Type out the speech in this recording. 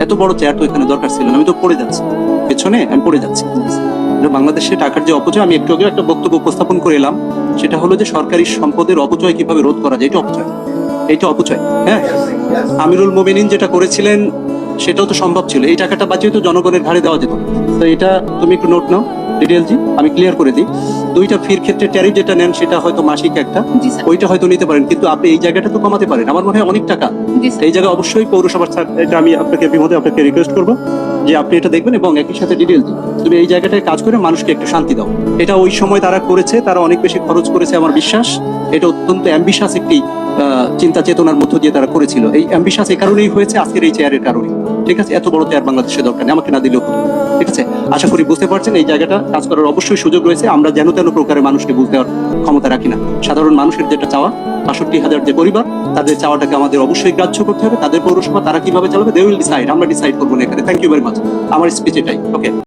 এত বড় চেয়ার তো এখানে দরকার ছিল না, আমি তো পড়ে যাচ্ছি পেছনে, আমি পড়ে যাচ্ছি। বাংলাদেশে টাকার যে অপচয়, আমি একটু আগে একটা বক্তব্য উপস্থাপন করে এলাম, সেটা হলো যে সরকারি সম্পদের অপচয় কিভাবে রোধ করা যায়, এটা অপচয়, এইটা অপচয়। হ্যাঁ, আমিরুল মোমিনিন যেটা করেছিলেন সেটাও তো সম্ভব ছিল, এই টাকাটা বাঁচিয়ে তো জনগণের ঘাড়ে দেওয়া যেত। তো এটা তুমি একটু নোট নাও ডিটেলজি, আমি ক্লিয়ার করে দিই। দুইটা ফির ক্ষেত্রে ট্যারিফ যেটা নেন সেটা হয়তো মাসিক একটা, ওইটা হয়তো নিতে পারেন, কিন্তু আপনি এই জায়গাটা তো কমাতে পারেন, আমার মনে হয় অনেক টাকা। এই জায়গায় অবশ্যই পৌরসভার এটা আমি আপনাকে বিমোদে আপনাকে রিকোয়েস্ট করবো যে আপনি এটা দেখবেন এবং একই সাথে ডিটেল দিন। তুমি এই জায়গাটায় কাজ করে মানুষকে একটু শান্তি দাও। এটা ওই সময় তারা করেছে, তারা অনেক বেশি খরচ করেছে আমার বিশ্বাস। এটা অত্যন্ত অ্যাম্বিশাস একটি চিন্তা চেতনার মধ্য দিয়ে তারা করেছিল। এই অ্যাম্বিশাস এই কারণেই হয়েছে আজকের এই চেয়ারের কারণে। ঠিক আছে, এত বড় চেয়ার বাংলাদেশে দরকার নেই, আমাকে না দিলেও হতো। ঠিক আছে, আশা করি বুঝতে পারছেন এই জায়গাটা কাজ করার অবশ্যই সুযোগ রয়েছে। আমরা যেন তেন প্রকারের মানুষকে বুঝতে ক্ষমতা রাখি না। সাধারণ মানুষের যেটা চাওয়া, ৬৫,০০০ যে পরিবার, তাদের চাওয়াটাকে আমাদের অবশ্যই গ্রাহ্য করতে হবে। তাদের পৌরসভা তারা কিভাবে চালাবে, দে উইল ডিসাইড, আমরা ডিসাইড করবো না এখানে। Thank you very much. আমার স্পিচ এটাই। ওকে।